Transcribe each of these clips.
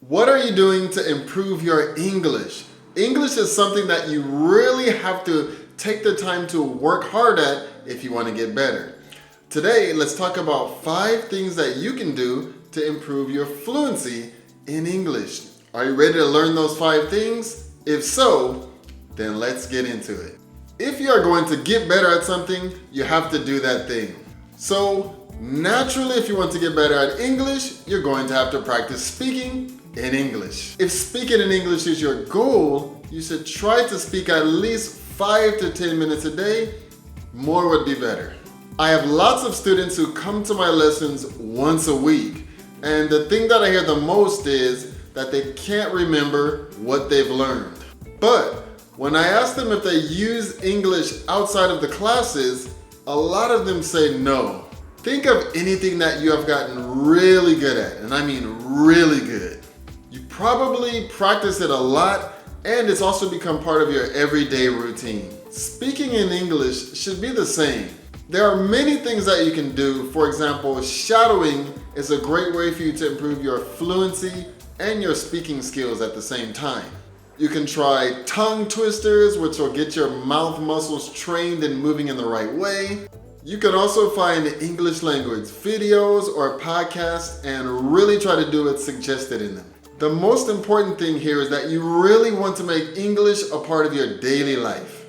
What are you doing to improve your English? English is something that you really have to take the time to work hard at if you want to get better. Today, let's talk about 5 things that you can do to improve your fluency in English. Are you ready to learn those 5 things? If so, then let's get into it. If you are going to get better at something, you have to do that thing. So, naturally, if you want to get better at English, you're going to have to practice speaking in English. If speaking in English is your goal, you should try to speak at least 5 to 10 minutes a day. More would be better. I have lots of students who come to my lessons once a week, and the thing that I hear the most is that they can't remember what they've learned. But when I ask them if they use English outside of the classes, a lot of them say no. Think of anything that you have gotten really good at, and I mean really good. You probably practice it a lot, and it's also become part of your everyday routine. Speaking in English should be the same. There are many things that you can do. For example, shadowing is a great way for you to improve your fluency and your speaking skills at the same time. You can try tongue twisters, which will get your mouth muscles trained and moving in the right way. You can also find English language videos or podcasts and really try to do what's suggested in them. The most important thing here is that you really want to make English a part of your daily life.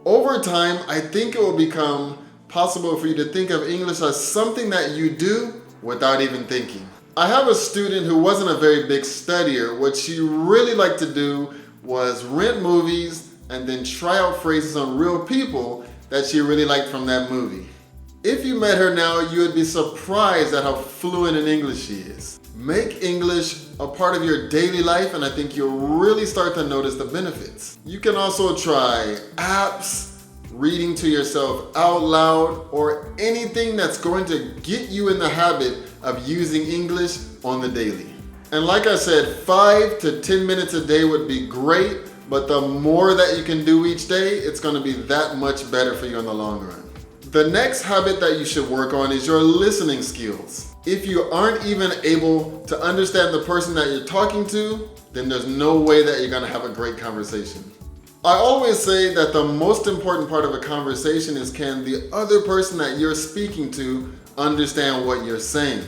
Over time, I think it will become possible for you to think of English as something that you do without even thinking. I have a student who wasn't a very big studier. What she really liked to do was rent movies and then try out phrases on real people that she really liked from that movie. If you met her now, you would be surprised at how fluent in English she is. Make English a part of your daily life, and I think you'll really start to notice the benefits. You can also try apps, reading to yourself out loud, or anything that's going to get you in the habit of using English on the daily. And like I said, 5 to 10 minutes a day would be great, but the more that you can do each day, it's going to be that much better for you in the long run. The next habit that you should work on is your listening skills. If you aren't even able to understand the person that you're talking to, then there's no way that you're going to have a great conversation. I always say that the most important part of a conversation is, can the other person that you're speaking to understand what you're saying?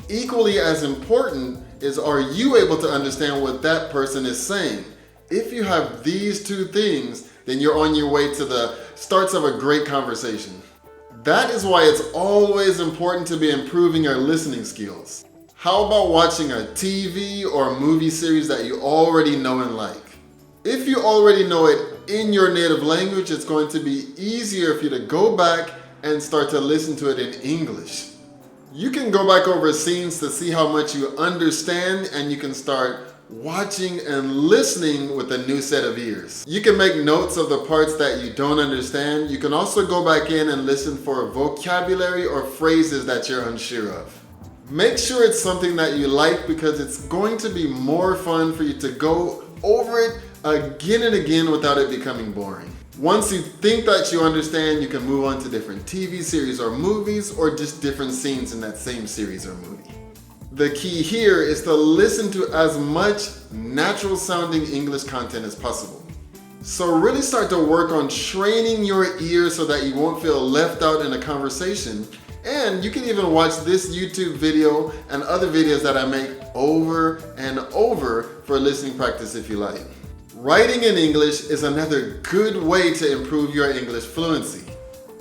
Equally as important is, are you able to understand what that person is saying? If you have these 2 things, then you're on your way to the starts of a great conversation. That is why it's always important to be improving your listening skills. How about watching a TV or movie series that you already know and like? If you already know it in your native language, it's going to be easier for you to go back and start to listen to it in English. You can go back over scenes to see how much you understand, and you can start watching and listening with a new set of ears. You can make notes of the parts that you don't understand. You can also go back in and listen for vocabulary or phrases that you're unsure of. Make sure it's something that you like, because it's going to be more fun for you to go over it again and again without it becoming boring. Once you think that you understand, you can move on to different TV series or movies, or just different scenes in that same series or movie. The key here is to listen to as much natural sounding English content as possible. So really start to work on training your ears so that you won't feel left out in a conversation. And you can even watch this YouTube video and other videos that I make over and over for listening practice if you like. Writing in English is another good way to improve your English fluency.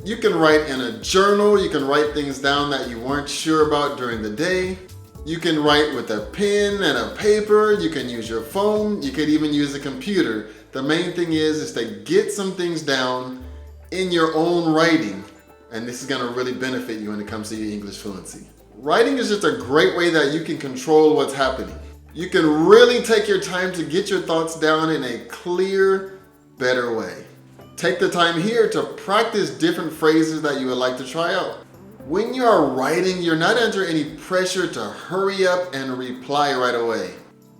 You can write in a journal. You can write things down that you weren't sure about during the day. You can write with a pen and a paper. You can use your phone. You could even use a computer. The main thing is to get some things down in your own writing, and this is going to really benefit you when it comes to your English fluency. Writing is just a great way that you can control what's happening. You can really take your time to get your thoughts down in a clear, better way. Take the time here to practice different phrases that you would like to try out. When you are writing, you're not under any pressure to hurry up and reply right away.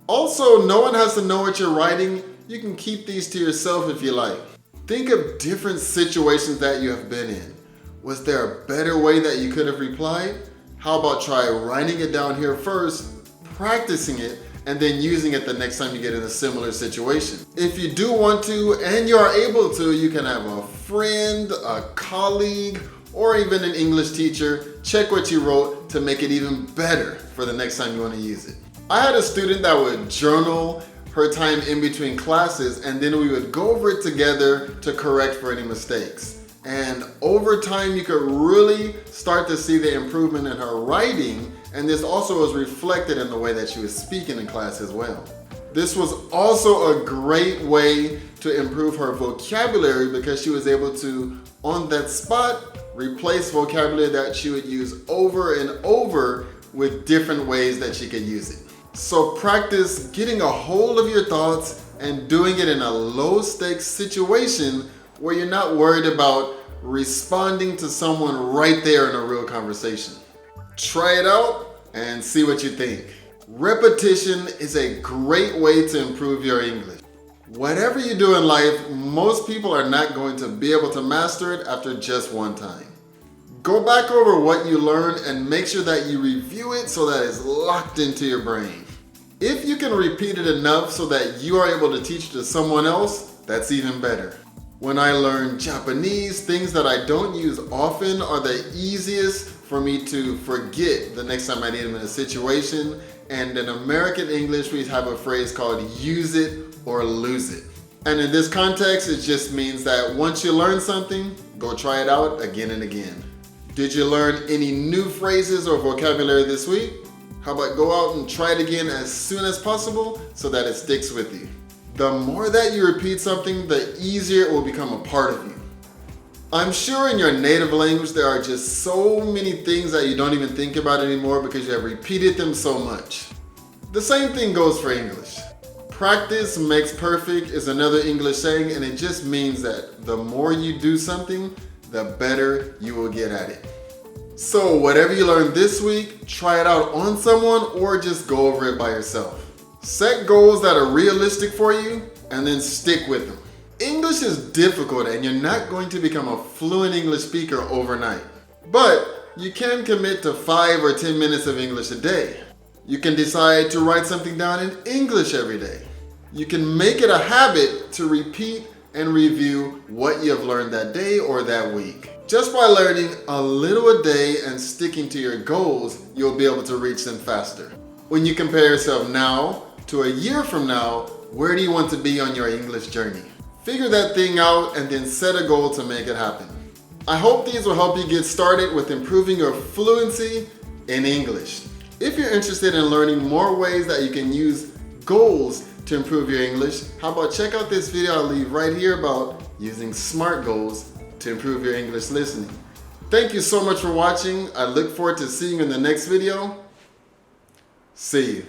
Also, no one has to know what you're writing. You can keep these to yourself if you like. Think of different situations that you have been in. Was there a better way that you could have replied? How about try writing it down here first, practicing it, and then using it the next time you get in a similar situation. If you do want to and you are able to, you can have a friend, a colleague, or even an English teacher check what you wrote to make it even better for the next time you want to use it. I had a student that would journal her time in between classes, and then we would go over it together to correct for any mistakes. And over time, you could really start to see the improvement in her writing, and this also was reflected in the way that she was speaking in class as well. This was also a great way to improve her vocabulary because she was able to, on that spot, replace vocabulary that she would use over and over with different ways that she could use it. So practice getting a hold of your thoughts and doing it in a low stakes situation where you're not worried about responding to someone right there in a real conversation. Try it out and see what you think. Repetition is a great way to improve your English. Whatever you do in life, most people are not going to be able to master it after just one time. Go back over what you learned and make sure that you review it so that it's locked into your brain. If you can repeat it enough so that you are able to teach it to someone else, that's even better. When I learn Japanese, things that I don't use often are the easiest for me to forget the next time I need them in a situation. And in American English, we have a phrase called use it or lose it. And in this context, it just means that once you learn something, go try it out again and again. Did you learn any new phrases or vocabulary this week? How about go out and try it again as soon as possible so that it sticks with you. The more that you repeat something, the easier it will become a part of you. I'm sure in your native language there are just so many things that you don't even think about anymore because you have repeated them so much. The same thing goes for English. Practice makes perfect is another English saying, and it just means that the more you do something, the better you will get at it. So whatever you learned this week, try it out on someone or just go over it by yourself. Set goals that are realistic for you and then stick with them. English is difficult and you're not going to become a fluent English speaker overnight. But you can commit to 5 or 10 minutes of English a day. You can decide to write something down in English every day. You can make it a habit to repeat and review what you have learned that day or that week. Just by learning a little a day and sticking to your goals, you'll be able to reach them faster. When you compare yourself now to a year from now, where do you want to be on your English journey? Figure that thing out and then set a goal to make it happen. I hope these will help you get started with improving your fluency in English. If you're interested in learning more ways that you can use goals to improve your English, how about check out this video I'll leave right here about using SMART goals to improve your English listening. Thank you so much for watching. I look forward to seeing you in the next video. See you.